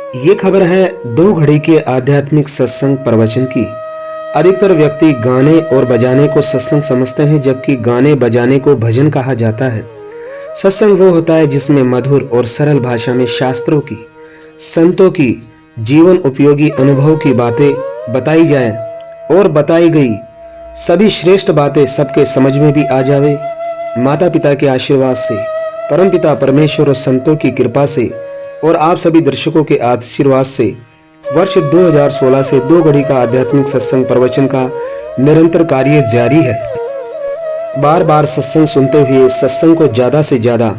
ये खबर है 2 घड़ी के आध्यात्मिक सत्संग प्रवचन की। अधिकतर व्यक्ति गाने और बजाने को सत्संग समझते हैं, जबकि गाने बजाने को भजन कहा जाता है। सत्संग वो होता है जिसमें मधुर और सरल भाषा में शास्त्रों की, संतों की जीवन उपयोगी अनुभव की बातें बताई जाए और बताई गई सभी श्रेष्ठ बातें सबके समझ में भी आ जावे। माता पिता के आशीर्वाद से, परमपिता परमेश्वर और संतों की कृपा से और आप सभी दर्शकों के आशीर्वाद से वर्ष 2016 से 2 घड़ी का आध्यात्मिक सत्संग प्रवचन का निरंतर कार्य जारी है। बार बार सत्संग सुनते हुए सत्संग को ज्यादा से ज्यादा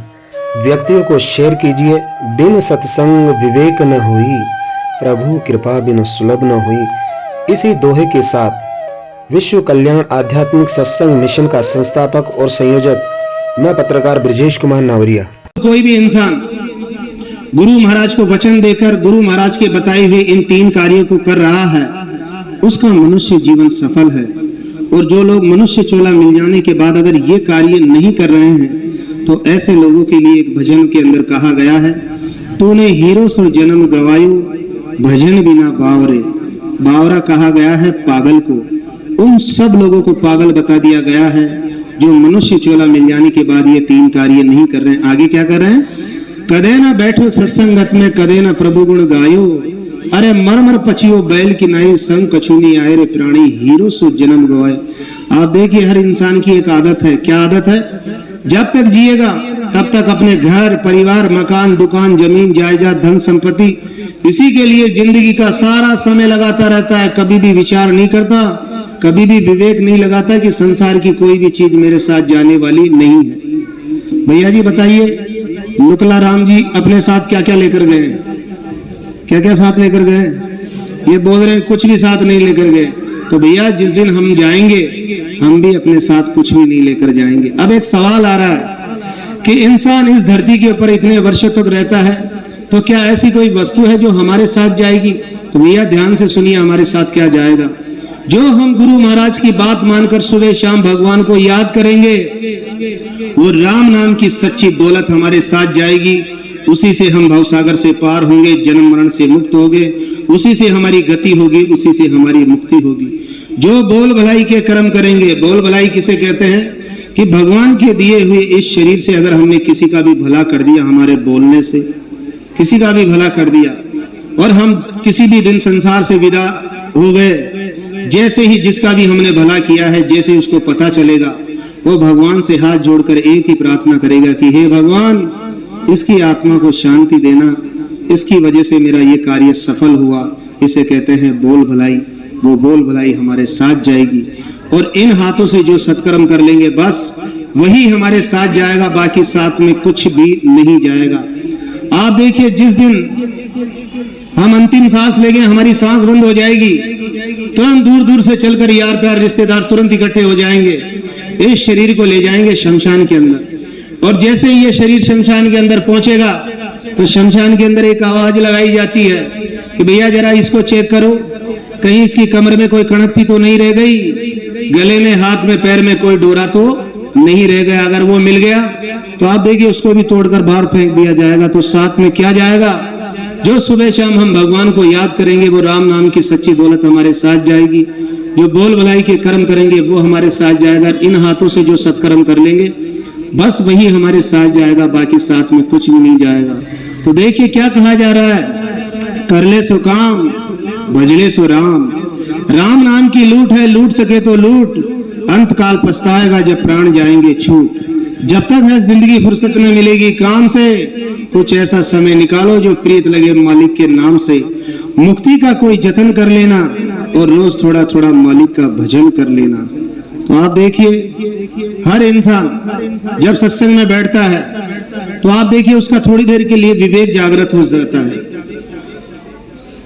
व्यक्तियों को शेयर कीजिए। बिन सत्संग विवेक न हुई, प्रभु कृपा बिन सुलभ न हुई। इसी दोहे के साथ विश्व कल्याण आध्यात्मिक सत्संग मिशन का संस्थापक और संयोजक मैं पत्रकार ब्रजेश कुमार नावरिया। कोई भी इंसान गुरु महाराज को वचन देकर गुरु महाराज के बताए हुए इन 3 कार्यों को कर रहा है, उसका मनुष्य जीवन सफल है। और जो लोग मनुष्य चोला मिल जाने के बाद अगर ये कार्य नहीं कर रहे हैं, तो ऐसे लोगों के लिए एक भजन के अंदर कहा गया है, तूने हीरो सो जन्म गवायो, भजन बिना बावरे। बावरा कहा गया है पागल को। उन सब लोगों को पागल बता दिया गया है जो मनुष्य चोला मिल जाने के बाद ये 3 कार्य नहीं कर रहे हैं। आगे क्या कर रहे हैं? कदे ना बैठो सत्संगत में, कदे ना प्रभु गुण गायो, अरे मर मर पचियो बैल की नाई, संग कछुनी आए रे प्राणी, हीरो सो जन्म गवाए। आप देखिए, हर इंसान की एक आदत है। क्या आदत है? जब तक जिएगा तब तक अपने घर परिवार, मकान, दुकान, जमीन जायदाद, धन संपत्ति, इसी के लिए जिंदगी का सारा समय लगाता रहता है। कभी भी विचार नहीं करता, कभी भी विवेक नहीं लगाता कि संसार की कोई भी चीज मेरे साथ जाने वाली नहीं है। भैया जी बताइए, मुकला राम जी अपने साथ क्या क्या लेकर गए? क्या क्या साथ लेकर गए? ये बोल रहे हैं कुछ भी साथ नहीं लेकर गए। तो भैया जिस दिन हम जाएंगे, हम भी अपने साथ कुछ भी नहीं लेकर जाएंगे। अब एक सवाल आ रहा है कि इंसान इस धरती के ऊपर इतने वर्षों तक रहता है, तो क्या ऐसी कोई वस्तु है जो हमारे साथ जाएगी? तो भैया ध्यान से सुनिए, हमारे साथ क्या जाएगा। जो हम गुरु महाराज की बात मानकर सुबह शाम भगवान को याद करेंगे, वो राम नाम की सच्ची दौलत हमारे साथ जाएगी। उसी से हम भवसागर से पार होंगे, जन्म मरण से मुक्त होंगे, उसी से हमारी गति होगी, उसी से हमारी मुक्ति होगी। जो बोल भलाई के कर्म करेंगे, बोल भलाई किसे कहते हैं? कि भगवान के दिए हुए इस शरीर से अगर हमने किसी का भी भला कर दिया, हमारे बोलने से किसी का भी भला कर दिया, और हम किसी भी दिन संसार से विदा हो गए, जैसे ही जिसका भी हमने भला किया है, जैसे उसको पता चलेगा, वो भगवान से हाथ जोड़कर एक ही प्रार्थना करेगा कि हे भगवान, इसकी आत्मा को शांति देना, इसकी वजह से मेरा ये कार्य सफल हुआ। इसे कहते हैं बोल भलाई। वो बोल भलाई हमारे साथ जाएगी, और इन हाथों से जो सत्कर्म कर लेंगे, बस वही हमारे साथ जाएगा, बाकी साथ में कुछ भी नहीं जाएगा। आप देखिए, जिस दिन हम अंतिम सांस लेंगे, हमारी सांस बंद हो जाएगी, तुरंत दूर दूर से चलकर यार प्यार रिश्तेदार तुरंत इकट्ठे हो जाएंगे, इस शरीर को ले जाएंगे शमशान के अंदर। और जैसे ही ये शरीर शमशान के अंदर पहुंचेगा, तो शमशान के अंदर एक आवाज लगाई जाती है कि भैया जरा इसको चेक करो, कहीं इसकी कमर में कोई कणकती तो नहीं रह गई, गले में, हाथ में, पैर में कोई डोरा तो नहीं रह गया। अगर वो मिल गया तो आप देखिए उसको भी तोड़कर बाहर फेंक दिया जाएगा। तो साथ में क्या जाएगा? जो सुबह शाम हम भगवान को याद करेंगे, वो राम नाम की सच्ची दौलत हमारे साथ जाएगी। जो बोल भलाई के कर्म करेंगे, वो हमारे साथ जाएगा। इन हाथों से जो सत्कर्म कर लेंगे, बस वही हमारे साथ जाएगा, बाकी साथ में कुछ भी नहीं जाएगा। तो देखिए क्या कहा जा रहा है, कर ले सो काम, भजले सो राम। राम नाम की लूट है, लूट सके तो लूट, अंत काल पछताएगा जब प्राण जाएंगे छूट। जब तक है जिंदगी फुर्सत न मिलेगी काम से, कुछ ऐसा समय निकालो जो प्रीत लगे मालिक के नाम से। मुक्ति का कोई जतन कर लेना, और रोज थोड़ा थोड़ा मालिक का भजन कर लेना। तो आप देखिए, हर इंसान जब सत्संग में बैठता है, तो आप देखिए उसका थोड़ी देर के लिए विवेक जागृत हो जाता है,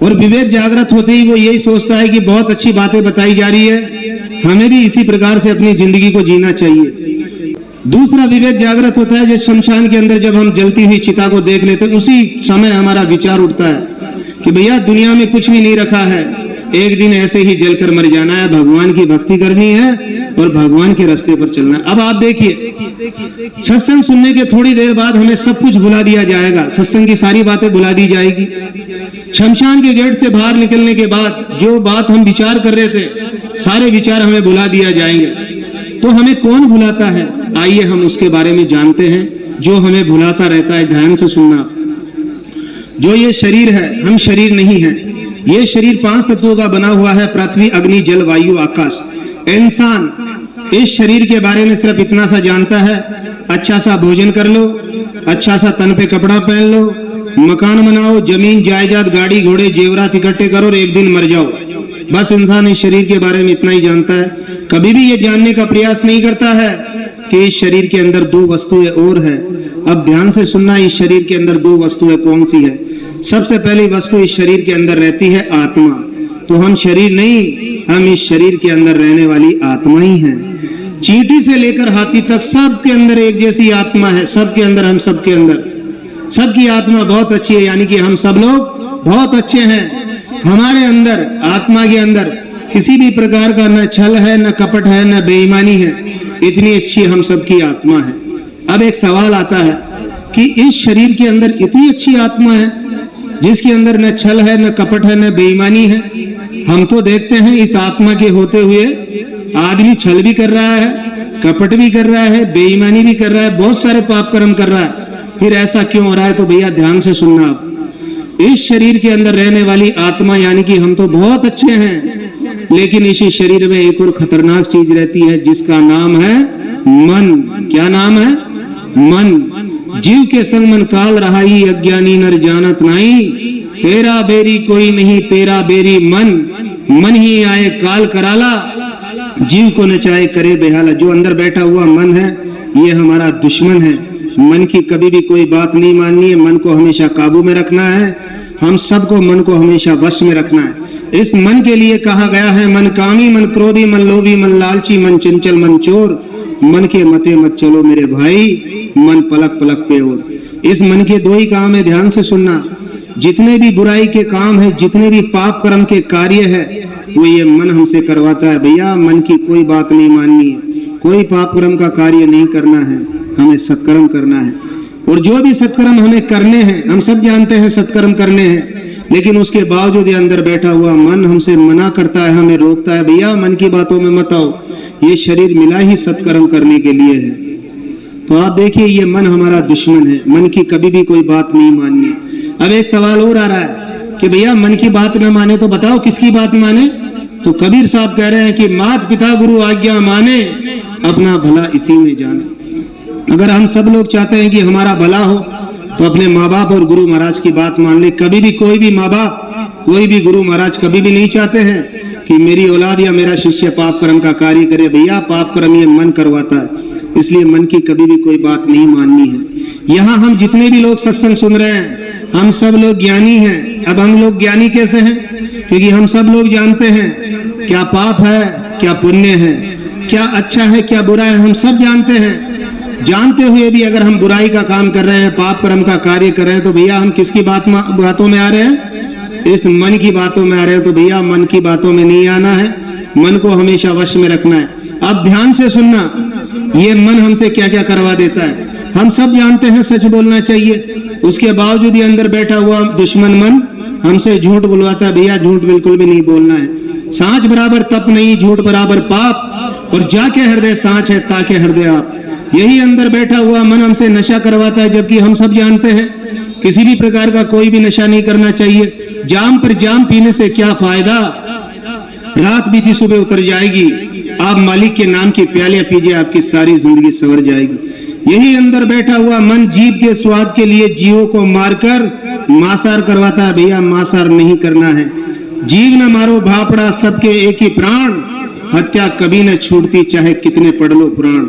और विवेक जागृत होते ही वो यही सोचता है कि बहुत अच्छी बातें बताई जा रही है, हमें भी इसी प्रकार से अपनी जिंदगी को जीना चाहिए। दूसरा विवेक जागृत होता है जब शमशान के अंदर जब हम जलती हुई चिता को देख लेते हैं, उसी समय हमारा विचार उठता है कि भैया दुनिया में कुछ भी नहीं रखा है, एक दिन ऐसे ही जलकर मर जाना है, भगवान की भक्ति करनी है और भगवान के रास्ते पर चलना है। अब आप देखिए, सत्संग सुनने के थोड़ी देर बाद हमें सब कुछ भुला दिया जाएगा, सत्संग की सारी बातें भुला दी जाएगी। शमशान के गेट से बाहर निकलने के बाद जो बात हम विचार कर रहे थे, सारे विचार हमें भुला दिया जाएंगे। तो हमें कौन भुलाता है, आइए हम उसके बारे में जानते हैं। जो हमें भुलाता रहता है, ध्यान से सुनना। जो ये शरीर है, हम शरीर नहीं है। ये शरीर 5 तत्वों का बना हुआ है, पृथ्वी, अग्नि, जल, वायु, आकाश। इंसान इस शरीर के बारे में सिर्फ इतना सा जानता है, अच्छा सा भोजन कर लो, अच्छा सा तन पे कपड़ा पहन लो, मकान बनाओ, जमीन जायदाद, गाड़ी घोड़े जेवरात इकट्ठे करो और एक दिन मर जाओ। बस इंसान इस शरीर के बारे में इतना ही जानता है। कभी भी ये जानने का प्रयास नहीं करता है कि इस शरीर के अंदर 2 वस्तुएं और है। अब ध्यान से सुनना, इस शरीर के अंदर 2 वस्तुएं कौन सी है। सबसे पहली वस्तु इस शरीर के अंदर रहती है आत्मा। तो हम शरीर नहीं, हम इस शरीर के अंदर रहने वाली आत्मा ही हैं। चींटी से लेकर हाथी तक सबके अंदर एक जैसी आत्मा है, सबके अंदर, हम सबके अंदर, सबकी आत्मा बहुत अच्छी है, यानी कि हम सब लोग बहुत अच्छे हैं। हमारे अंदर, आत्मा के अंदर किसी भी प्रकार का न छल है, न कपट है, न बेईमानी है। इतनी अच्छी हम सबकी आत्मा है। अब एक सवाल आता है कि इस शरीर के अंदर इतनी अच्छी आत्मा है जिसके अंदर न छल है, न कपट है, न बेईमानी है। हम तो देखते हैं इस आत्मा के होते हुए आदमी छल भी कर रहा है, कपट भी कर रहा है, बेईमानी भी कर रहा है, बहुत सारे पाप कर्म कर रहा है। फिर ऐसा क्यों हो रहा है? तो भैया ध्यान से सुनना। आप इस शरीर के अंदर रहने वाली आत्मा, यानी कि हम तो बहुत अच्छे हैं, लेकिन इसी शरीर में एक और खतरनाक चीज रहती है जिसका नाम है मन। क्या नाम है? मन। जीव के संग मन काल रहाई, अज्ञानी नर जानत नाई। तेरा बेरी कोई नहीं, तेरा बेरी मन। मन ही आए काल कराला, जीव को नचाए करे बेहाला। जो अंदर बैठा हुआ मन है, ये हमारा दुश्मन है। मन की कभी भी कोई बात नहीं माननी है, मन को हमेशा काबू में रखना है। हम सबको मन को हमेशा वश में रखना है। इस मन के लिए कहा गया है, मन कामी, मन क्रोधी, मन लोभी, मन लालची, मन चंचल, मन चोर। मन के मते मत चलो मेरे भाई, मन पलक पलक पे और। इस मन के 2 ही काम है, ध्यान से सुनना। जितने भी बुराई के काम है, जितने भी पाप कर्म के कार्य है, वो ये मन हमसे करवाता है। भैया मन की कोई बात नहीं माननी है, कोई पाप कर्म का कार्य नहीं करना है, हमें सत्कर्म करना है। और जो भी सत्कर्म हमें करने हैं, हम सब जानते हैं सत्कर्म करने हैं, लेकिन उसके बावजूद ये अंदर बैठा हुआ मन हमसे मना करता है, हमें रोकता है। भैया मन की बातों में मत आओ, ये शरीर मिला ही सत्कर्म करने के लिए है। तो आप देखिए, ये मन हमारा दुश्मन है। मन की कभी भी कोई बात नहीं माननी। अब एक सवाल और आ रहा है कि भैया मन की बात न माने तो बताओ किसकी बात माने? तो कबीर साहब कह रहे हैं कि मात पिता गुरु आज्ञा माने, अपना भला इसी में जाने। अगर हम सब लोग चाहते हैं कि हमारा भला हो तो अपने माँ बाप और गुरु महाराज की बात मान ले। कभी भी कोई भी माँ बाप, कोई भी गुरु महाराज कभी भी नहीं चाहते हैं कि मेरी औलाद या मेरा शिष्य पाप कर्म का कार्य करे। भैया पाप कर्म ये मन करवाता है, इसलिए मन की कभी भी कोई बात नहीं माननी है। यहाँ हम जितने भी लोग सत्संग सुन रहे हैं, हम सब लोग ज्ञानी हैं। अब हम लोग ज्ञानी कैसे हैं? क्योंकि हम सब लोग जानते हैं क्या पाप है, क्या पुण्य है, क्या अच्छा है, क्या बुरा है, हम सब जानते हैं। जानते हुए भी अगर हम बुराई का काम कर रहे हैं, पाप कर्म का कार्य कर रहे हैं, तो भैया हम किसकी बातों में आ रहे हैं? इस मन की बातों में आ रहे हैं। तो भैया मन की बातों में नहीं आना है, मन को हमेशा वश में रखना है। अब ध्यान से सुनना, ये मन हमसे क्या क्या करवा देता है। हम सब जानते हैं सच बोलना चाहिए, उसके बावजूद ये अंदर बैठा हुआ दुश्मन मन हमसे झूठ बुलवाता है। भैया झूठ बिल्कुल भी नहीं बोलना है। सांच बराबर तप नहीं, झूठ बराबर पाप। और जाके हृदय सांच है, ताके हृदय आप। यही अंदर बैठा हुआ मन हमसे नशा करवाता है, जबकि हम सब जानते हैं किसी भी प्रकार का कोई भी नशा नहीं करना चाहिए। जाम पर जाम पीने से क्या फायदा, रात बीती सुबह उतर जाएगी। आप मालिक के नाम की प्यालियां पीजिए, आपकी सारी जिंदगी संवर जाएगी। यही अंदर बैठा हुआ मन जीभ के स्वाद के लिए जीवों को मारकर मांसाहार करवाता है। भैया मांसाहार नहीं करना है। जीव न मारो भापड़ा, सबके एक ही प्राण। हत्या कभी न छूटती, चाहे कितने पढ़ लो पुराण।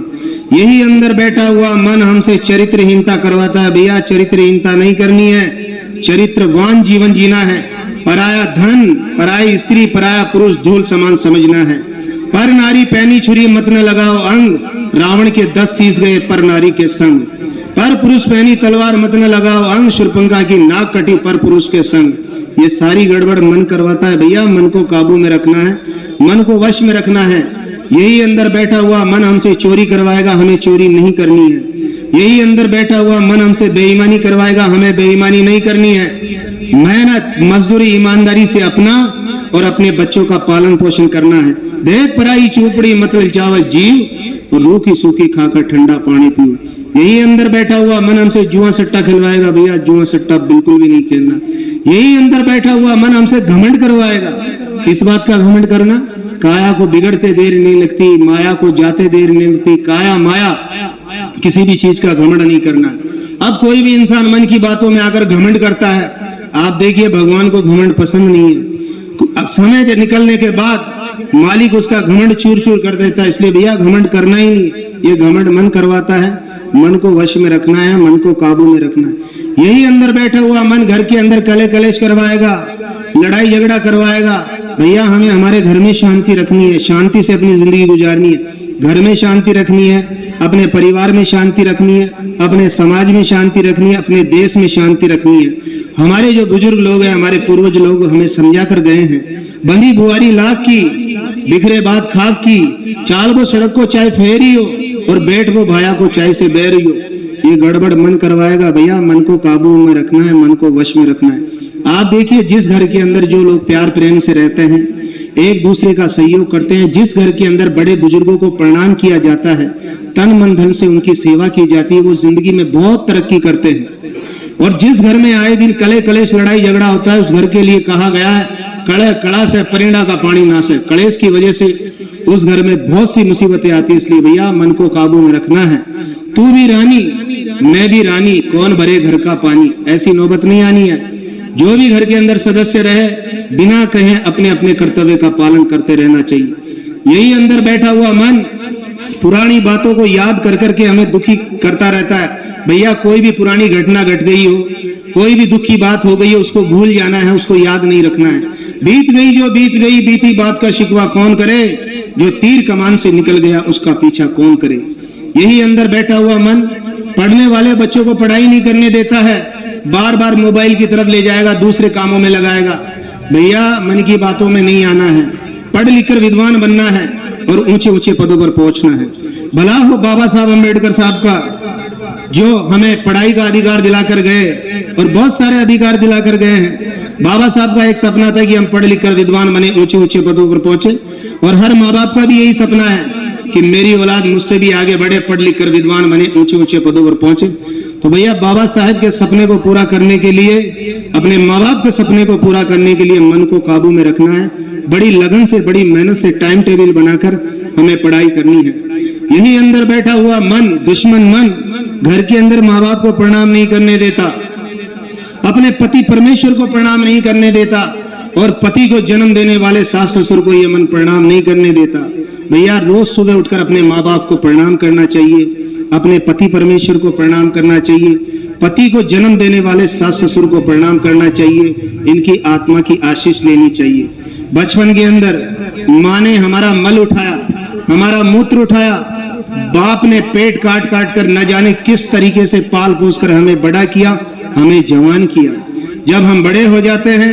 यही अंदर बैठा हुआ मन हमसे चरित्रहीनता करवाता है। भैया चरित्रहीनता नहीं करनी है, चरित्रवान जीवन जीना है। पराया धन, पराई स्त्री, पराया पुरुष धूल समान समझना है। पर नारी पैनी छुरी मत न लगाओ अंग, रावण के 10 शीश गए पर नारी के संग। पर पुरुष पैनी तलवार मत न लगाओ अंग, शूर्पणखा की नाक कटी पर पुरुष के संग। ये सारी गड़बड़ मन करवाता है। भैया मन को काबू में रखना है, मन को वश में रखना है। यही अंदर बैठा हुआ मन हमसे चोरी करवाएगा, हमें चोरी नहीं करनी है। यही अंदर बैठा हुआ मन हमसे बेईमानी करवाएगा, हमें बेईमानी नहीं करनी है। मेहनत मजदूरी ईमानदारी से अपना और अपने बच्चों का पालन पोषण करना है। देख पराई चूपड़ी मतलब चावल जीव और रूखी सूखी खाकर ठंडा पानी पियो। यही अंदर बैठा हुआ मन हमसे जुआ सट्टा खिलवाएगा, भैया जुआ सट्टा बिल्कुल भी नहीं खेलना। यही अंदर बैठा हुआ मन हमसे घमंड करवाएगा। किस बात का घमंड करना? काया को बिगड़ते देर नहीं लगती, माया को जाते देर नहीं लगती। काया माया किसी भी चीज का घमंड नहीं करना। अब कोई भी इंसान मन की बातों में आकर घमंड करता है, आप देखिए भगवान को घमंड पसंद नहीं है। समय के निकलने के बाद मालिक उसका घमंड चूर चूर कर देता है। इसलिए भैया घमंड करना ही नहीं, ये घमंड मन करवाता है। मन को वश में रखना है, मन को काबू में रखना है। यही अंदर बैठा हुआ मन घर के अंदर कले कलेश करवाएगा, लड़ाई झगड़ा करवाएगा। भैया हमें हमारे घर में शांति रखनी है, शांति से अपनी जिंदगी गुजारनी है। घर में शांति रखनी है, अपने परिवार में शांति रखनी है, अपने समाज में शांति रखनी है, अपने देश में शांति रखनी है। हमारे जो बुजुर्ग लोग हैं, हमारे पूर्वज लोग हमें समझा कर गए हैं। बंदी बुआरी लाख की, बिखरे बात खाक की, चाल वो सड़क को चाहे फेरी हो और बैठ वो भाया को चाय से बैरी हो। ये गड़बड़ मन करवाएगा। भैया मन को काबू में रखना है, मन को वश में रखना है। आप देखिए जिस घर के अंदर जो लोग प्यार प्रेम से रहते हैं, एक दूसरे का सहयोग करते हैं, जिस घर के अंदर बड़े बुजुर्गों को प्रणाम किया जाता है, तन मन धन से उनकी सेवा की जाती है, वो जिंदगी में बहुत तरक्की करते हैं। और जिस घर में आए दिन कले कलेश लड़ाई झगड़ा होता है, उस घर के लिए कहा गया है कड़े कड़ा से परिंदा का पानी नाश है। कलेश की वजह से उस घर में बहुत सी मुसीबतें आती है। इसलिए भैया मन को काबू में रखना है। तू भी रानी मैं भी रानी, कौन भरे घर का पानी, ऐसी नौबत नहीं आनी है। जो भी घर के अंदर सदस्य रहे, बिना कहे अपने अपने कर्तव्य का पालन करते रहना चाहिए। यही अंदर बैठा हुआ मन पुरानी बातों को याद कर करके हमें दुखी करता रहता है। भैया कोई भी पुरानी घटना घट गई हो, कोई भी दुख की बात हो गई है, उसको भूल जाना है, उसको याद नहीं रखना है। बीत गई जो बीत गई, बीती बात का शिकवा कौन करे, जो तीर कमान से निकल गया उसका पीछा कौन करे। यही अंदर बैठा हुआ मन पढ़ने वाले बच्चों को पढ़ाई नहीं करने देता है, बार बार मोबाइल की तरफ ले जाएगा, दूसरे कामों में लगाएगा। भैया मन की बातों में नहीं आना है, पढ़ लिख कर विद्वान बनना है और ऊंचे ऊंचे पदों पर पहुंचना है। भला हो बाबा साहब अम्बेडकर साहब का, जो हमें पढ़ाई का अधिकार दिलाकर गए और बहुत सारे अधिकार दिलाकर गए हैं। बाबा साहब का एक सपना था कि हम पढ़ लिख कर विद्वान बने, ऊंचे ऊंचे पदों पर पहुंचे। और हर माँ बाप का भी यही सपना है कि मेरी औलाद मुझसे भी आगे बढ़े, पढ़ लिख कर विद्वान बने, ऊंचे ऊंचे पदों पर पहुंचे। तो भैया बाबा साहब के सपने को पूरा करने के लिए, अपने माँ बाप के सपने को पूरा करने के लिए मन को काबू में रखना है। बड़ी लगन से, बड़ी मेहनत से टाइम टेबल बनाकर हमें पढ़ाई करनी है। यही अंदर बैठा हुआ मन, दुश्मन मन, घर के अंदर माँ बाप को प्रणाम नहीं करने देता, अपने पति परमेश्वर को प्रणाम नहीं करने देता, और पति को जन्म देने वाले सास ससुर को ये मन प्रणाम नहीं करने देता। भैया रोज सुबह उठकर अपने माँ बाप को प्रणाम करना चाहिए, अपने पति परमेश्वर को प्रणाम करना चाहिए, पति को जन्म देने वाले सास ससुर को प्रणाम करना चाहिए, इनकी आत्मा की आशीष लेनी चाहिए। बचपन के अंदर माँ ने हमारा मल उठाया, हमारा मूत्र उठाया, बाप ने पेट काट काट कर न जाने किस तरीके से पाल पोस कर हमें बड़ा किया, हमें जवान किया। जब हम बड़े हो जाते हैं,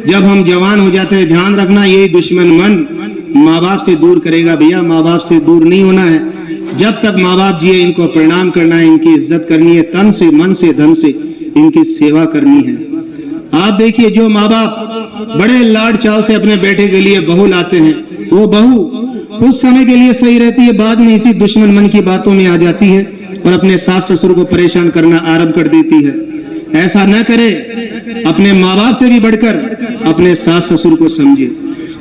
जब हम जवान हो जाते हैं, ध्यान रखना यही दुश्मन मन माँ बाप से दूर करेगा। भैया माँ बाप से दूर नहीं होना है, जब तक माँ बाप जिए इनको प्रणाम करना है, इनकी इज्जत करनी है, तन से मन से धन से इनकी सेवा करनी है। आप देखिए जो माँ बाप बड़े लाड चाव से अपने बेटे के लिए बहू लाते हैं, वो बहू कुछ समय के लिए सही रहती है, बाद में इसी दुश्मन मन की बातों में आ जाती है और अपने सास ससुर को परेशान करना आरंभ कर देती है। ऐसा न करे, अपने माँ बाप से भी बढ़कर अपने सास ससुर को समझे।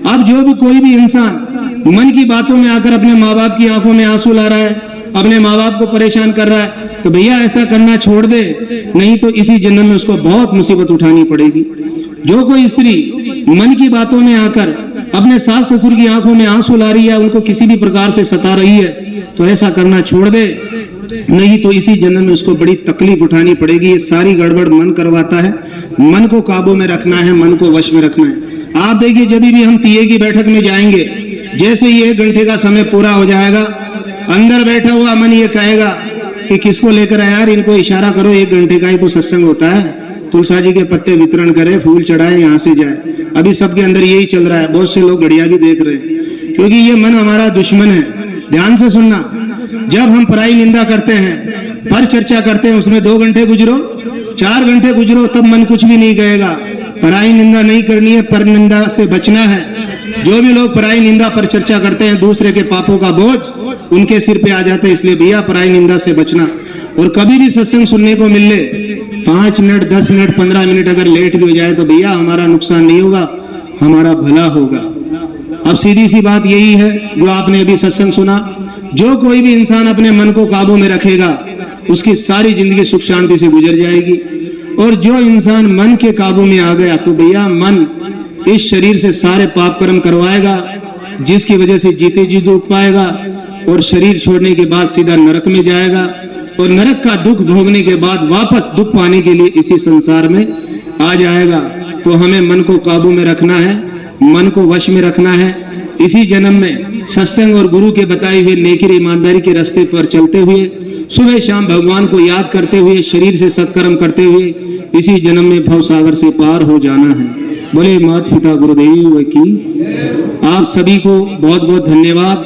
अब जो भी कोई भी इंसान मन की बातों में आकर अपने माँ बाप की आंखों में आंसू ला रहा है, अपने माँ बाप को परेशान कर रहा है, तो भैया ऐसा करना छोड़ दे, नहीं तो इसी जन्म में उसको बहुत मुसीबत उठानी पड़ेगी। जो कोई स्त्री मन की बातों में आकर अपने सास ससुर की आंखों में आंसू ला रही है, उनको किसी भी प्रकार से सता रही है, तो ऐसा करना छोड़ दे, नहीं तो इसी जन्म में उसको बड़ी तकलीफ उठानी पड़ेगी। ये सारी गड़बड़ मन करवाता है। मन को काबू में रखना है, मन को वश में रखना है। आप देखिए जब भी हम टीए की बैठक में जाएंगे, जैसे ही 1 घंटे का समय पूरा हो जाएगा, अंदर बैठा हुआ मन ये कहेगा कि किसको लेकर आया यार, इनको इशारा करो, 1 घंटे का ही तो सत्संग होता है, तुलसा जी के पत्ते वितरण करे, फूल चढ़ाए, यहाँ से जाए। अभी सबके अंदर यही चल रहा है। बहुत से लोग घड़िया भी देख रहे हैं, क्योंकि ये मन हमारा दुश्मन है। ध्यान से सुनना, जब हम पराई निंदा करते हैं, पर चर्चा करते हैं, उसमें 2 घंटे गुजरो, 4 घंटे गुजरो, तब मन कुछ भी नहीं कहेगा। पराई निंदा नहीं करनी है, पर निंदा से बचना है। जो भी लोग पराई निंदा पर चर्चा करते हैं, दूसरे के पापों का बोझ उनके सिर पे आ जाता है। इसलिए भैया पराई निंदा से बचना। और कभी भी सत्संग सुनने को मिल ले, 5 मिनट, 10 मिनट, 15 मिनट अगर लेट भी हो जाए तो भैया हमारा नुकसान नहीं होगा, हमारा भला होगा। अब सीधी सी बात यही है जो आपने अभी सत्संग सुना। जो कोई भी इंसान अपने मन को काबू में रखेगा, उसकी सारी जिंदगी सुख शांति से गुजर जाएगी। और जो इंसान मन के काबू में आ गया, तो भैया मन इस शरीर से सारे पाप कर्म करवाएगा, जिसकी वजह से जीते जी दुख पाएगा, और शरीर छोड़ने के बाद सीधा नरक में जाएगा। और नरक का दुख भोगने के बाद वापस दुख पाने के लिए इसी संसार में आ जाएगा। तो हमें मन को काबू में रखना है, मन को वश में रखना है। इसी जन्म में सत्संग और गुरु के बताए हुए नेकी ईमानदारी के रास्ते पर चलते हुए, सुबह शाम भगवान को याद करते हुए, शरीर से सत्कर्म करते हुए इसी जन्म में भव सागर से पार हो जाना है। बोले माता पिता गुरुदेव की। आप सभी को बहुत बहुत धन्यवाद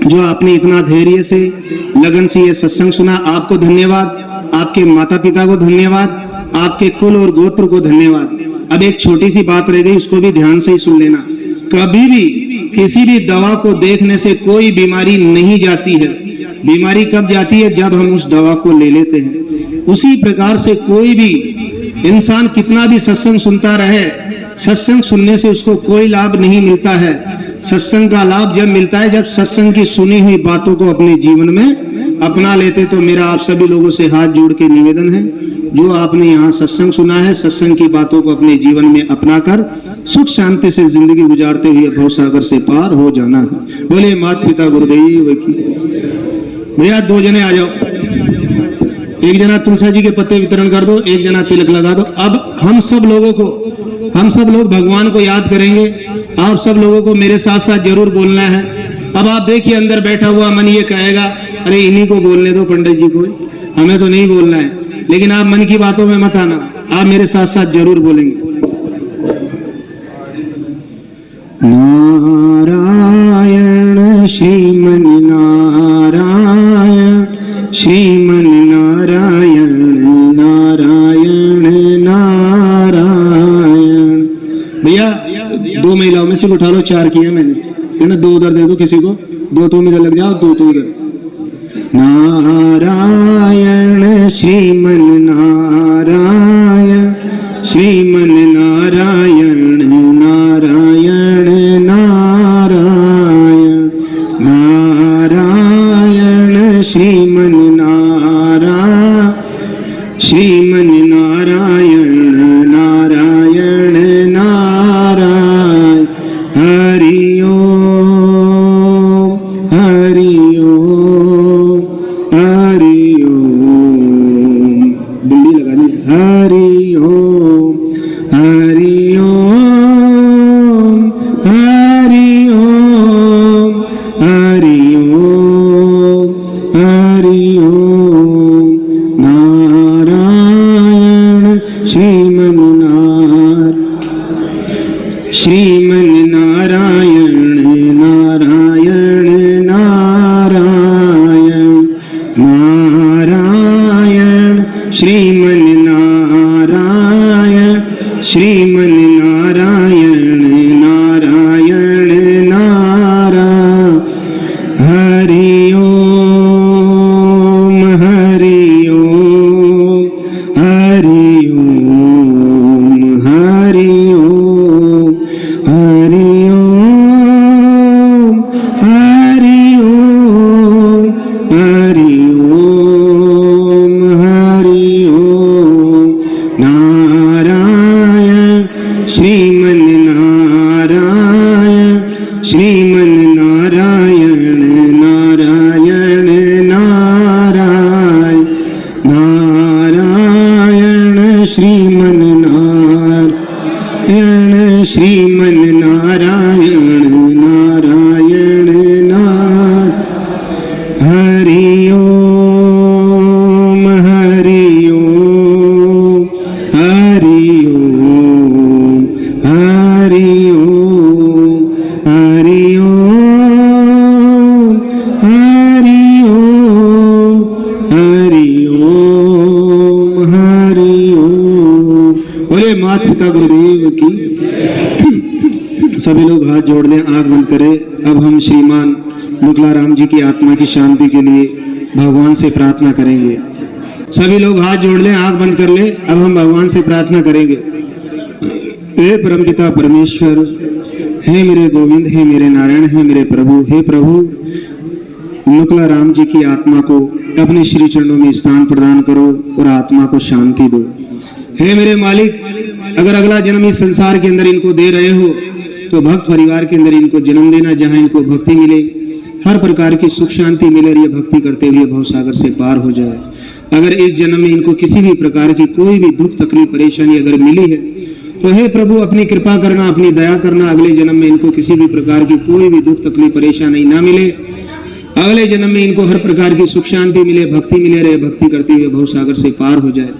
जो आपने इतना धैर्य से, लगन से ये सत्संग सुना। आपको धन्यवाद, आपके माता पिता को धन्यवाद, आपके कुल और गोत्र को धन्यवाद। अब एक छोटी सी बात रह गई, उसको भी ध्यान से ही सुन लेना। कभी भी किसी भी दवा को देखने से कोई बीमारी नहीं जाती है। बीमारी कब जाती है? जब हम उस दवा को ले लेते हैं। उसी प्रकार से कोई भी इंसान कितना भी सत्संग सुनता रहे, सत्संग सुनने से उसको कोई लाभ नहीं मिलता है। सत्संग का लाभ जब मिलता है, जब सत्संग की सुनी हुई बातों को अपने जीवन में अपना लेते। तो मेरा आप सभी लोगों से हाथ जोड़ के निवेदन है, जो आपने यहाँ सत्संग सुना है, सत्संग की बातों को अपने जीवन में अपनाकर सुख शांति से जिंदगी गुजारते हुए भव सागर से पार हो जाना है। बोले माता पिता गुरुदेव की। भैया 2 जने आ जाओ, एक जना तुलसा जी के पत्ते वितरण कर दो, एक जना तिलक लगा दो। अब हम सब लोग भगवान को याद करेंगे। आप सब लोगों को मेरे साथ साथ जरूर बोलना है। अब आप देखिए, अंदर बैठा हुआ मन ये कहेगा, अरे इन्हीं को बोलने दो, पंडित जी को, हमें तो नहीं बोलना है। लेकिन आप मन की बातों में मत आना, आप मेरे साथ साथ जरूर बोलेंगे। नारायण श्रीमन नारायण, श्रीमन नारायण, नारायण नारायण। भैया 2 महिलाओं में से उठा लो, 4 किया मैंने, है ना। 2 उधर दे दो किसी को, 2 तुम इधर लग जाओ, 2 तुम इधर। नारायण श्रीमन नारायण, श्रीमन नारायण, नारायण नारायण, नारायण श्रीमन नारायण, श्रीमन नारायण, नारायण नारायण। हरि ओम, हरि ओम, हरि ओम। बिल्ली लगानी। हरि ओम, हरि ओम, हरि ओम, हरि ओम, हरि ओम। नारायण श्रीमन नारायण, श्रीमन नारायण, नारायण नारायण, नारायण श्रीमन नारायण, श्रीमन नारायण, नारायण नारायण। हरि ओम, हरि ओम, हरि ओम, हरि ओम, हरि ओम, हरि ओम, हरि ओम, हरि ओम। नारायण श्रीमन नारायण, श्रीमन नारायण, नारायण नारायण, नारायण श्रीमन नारायण, श्रीमन नारायण, नारायण नारायण। हरि ओम, हरि ओम, हरि सभी लोग हाथ जोड़ लें, आंख बंद करें। अब हम श्रीमान मुगला राम जी की आत्मा की शांति के लिए भगवान से प्रार्थना करेंगे। सभी लोग हाथ जोड़ लें, आंख बंद कर लें। अब हम भगवान से प्रार्थना करेंगे। हे परमपिता परमेश्वर, हे मेरे गोविंद, हे मेरे नारायण, हे मेरे प्रभु, हे प्रभु, मुगला राम जी की आत्मा को अपने श्री चरणों में स्थान प्रदान करो और आत्मा को शांति दो। हे मेरे मालिक, अगर अगला जन्म इस संसार के अंदर इनको दे रहे हो तो भक्त परिवार के अंदर इनको जन्म देना, जहां इनको भक्ति मिले, हर प्रकार की सुख शांति मिले और ये भक्ति करते हुए भवसागर से पार हो जाए। अगर इस जन्म में इनको किसी भी प्रकार की कोई भी दुख तकलीफ परेशानी अगर मिली है तो हे प्रभु अपनी कृपा करना, अपनी दया करना, अगले जन्म में इनको किसी भी प्रकार की कोई भी दुख तकलीफ परेशानी ना मिले। अगले जन्म में इनको हर प्रकार की सुख शांति मिले, भक्ति मिले, रहे भक्ति करते हुए भवसागर से पार हो जाए।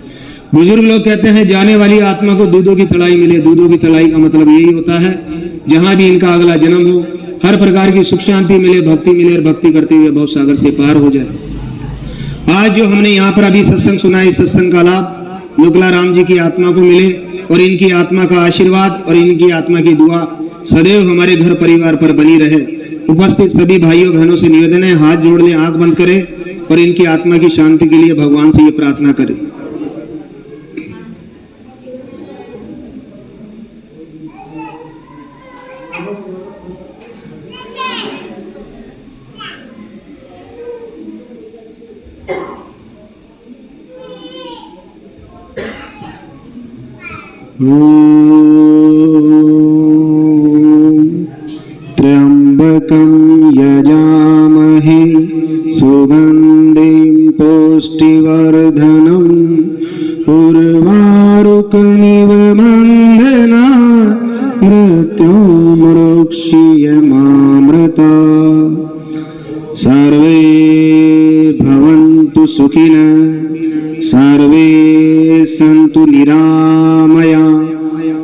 बुजुर्ग लोग कहते हैं जाने वाली आत्मा को दूधों की तलाई मिले। दूधों की तलाई का मतलब यही होता है जहां भी इनका अगला जन्म हो, हर प्रकार की सुख शांति मिले, भक्ति मिले और भक्ति करते हुए भवसागर से पार हो जाए। आज जो हमने यहाँ पर अभी सत्संग सुना, इस सत्संग का लाभ मुगला राम जी की आत्मा को मिले और इनकी आत्मा का आशीर्वाद और इनकी आत्मा की दुआ सदैव हमारे घर परिवार पर बनी रहे। उपस्थित सभी भाइयों बहनों से निवेदन है, हाथ जोड़ लें, आंख बंद करें और इनकी आत्मा की शांति के लिए भगवान से ये प्रार्थना करें। त्र्यंबकं यजामहे सुगंधिं पुष्टिवर्धनम् उर्वारुकमिव बन्धना मृत्युर्मुक्षीयमामृता। सर्वे भवन्तु सुखिनः, सर्वे सन्तु निरामया,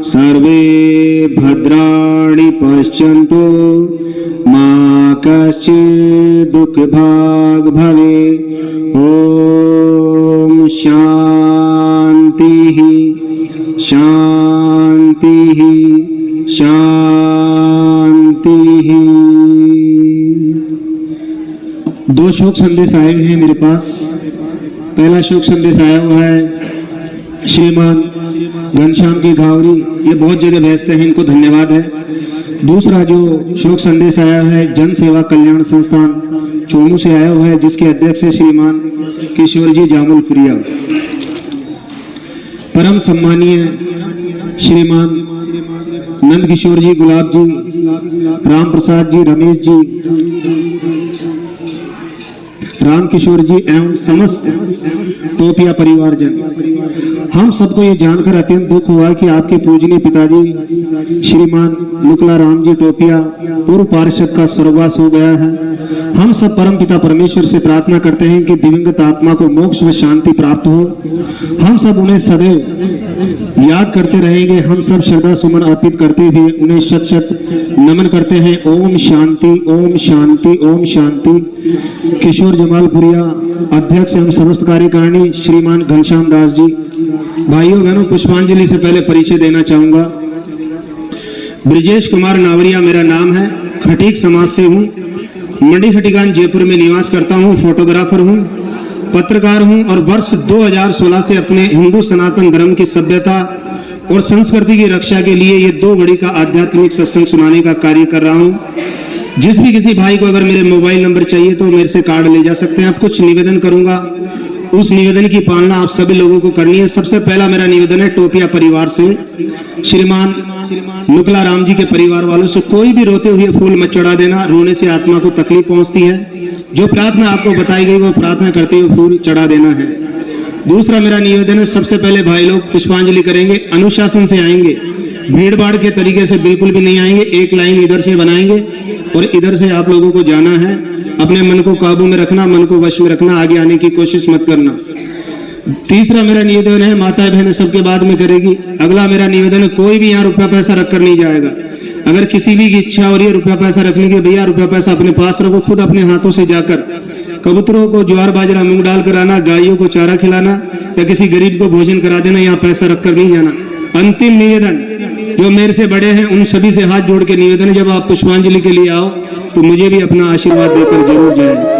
सर्वे भद्राणि पश्यन्तु, मा कश्चित् दुःखभाग् भवेत्। ॐ शान्तिः शान्तिः शान्तिः। दो शोक संदेश आए हुए हैं मेरे पास। पहला शोक संदेश आया हुआ है श्रीमान घनश्याम की घावरी, ये बहुत जगह भेजते हैं, इनको धन्यवाद है। दूसरा जो शोक संदेश आया है जन सेवा कल्याण संस्थान चोमू से आया हुआ है, जिसके अध्यक्ष है श्रीमान किशोर जी जामुलपुरिया। परम सम्मानीय श्रीमान नंद किशोर जी, गुलाब जी, राम प्रसाद जी, रमेश जी, राम किशोर जी एवं समस्त टोपिया परिवारजन, हम सबको ये जानकर अत्यंत दुख हुआ कि आपके पूजनीय पिताजी श्रीमान मुगला राम जी टोपिया पूर्व पार्षद का स्वर्गवास हो गया है। हम सब परम पिता परमेश्वर से प्रार्थना करते हैं कि दिवंगत आत्मा को मोक्ष व शांति प्राप्त हो। हम सब उन्हें सदैव याद करते रहेंगे। हम सब श्रद्धा सुमन अर्पित करते हुए उन्हें शत शत नमन करते हैं। ओम शांति, ओम शांति, ओम शांति। किशोर जमालपुरिया अध्यक्ष एवं समस्त कार्यकारिणी श्रीमान घनश्याम दास जी। भाइयों बहनों, पुष्पांजलि से पहले परिचय देना चाहूंगा। ब्रिजेश कुमार नावरिया मेरा नाम है, खटीक समाज से हूँ, मंडी खटीकान जयपुर में निवास करता हूँ, फोटोग्राफर हूँ, पत्रकार हूँ और वर्ष 2016 से अपने हिंदू सनातन धर्म की सभ्यता और संस्कृति की रक्षा के लिए ये 2 घड़ी का आध्यात्मिक सत्संग सुनाने का कार्य कर रहा हूँ। जिस भी किसी भाई को अगर मेरे मोबाइल नंबर चाहिए तो मेरे से कार्ड ले जा सकते हैं। आप कुछ निवेदन करूंगा, उस निवेदन की पालना आप सभी लोगों को करनी है। सबसे पहला मेरा निवेदन है टोपिया परिवार से, श्रीमान मुगला राम जी के परिवार वालों से, कोई भी रोते हुए फूल मत चढ़ा देना, रोने से आत्मा को तकलीफ पहुंचती है। जो प्रार्थना आपको बताई गई वो प्रार्थना करते हुए फूल चढ़ा देना है। दूसरा मेरा निवेदन है, सबसे पहले भाई लोग पुष्पांजलि करेंगे, अनुशासन से आएंगे, भीड़ भाड़ के तरीके से बिल्कुल भी नहीं आएंगे। एक लाइन इधर से बनाएंगे और इधर से आप लोगों को जाना है। अपने मन को काबू में रखना, मन को वश में रखना, आगे आने की कोशिश मत करना। तीसरा मेरा निवेदन है, माता बहन सबके बाद में करेगी। अगला मेरा निवेदन है, कोई भी यहाँ रुपया पैसा रख कर नहीं जाएगा। अगर किसी भी की इच्छा हो रही है रुपया पैसा रखने की, भैया रुपया पैसा अपने पास रखो, खुद अपने हाथों से जाकर कबूतरों को ज्वार बाजरा मूंग डाल कर आना, गायों को चारा खिलाना या किसी गरीब को भोजन करा देना, यहाँ पैसा रखकर नहीं जाना। अंतिम निवेदन, जो मेरे से बड़े हैं उन सभी से हाथ जोड़ के निवेदन है, जब आप पुष्पांजलि के लिए आओ तो मुझे भी अपना आशीर्वाद देकर जरूर जाएं।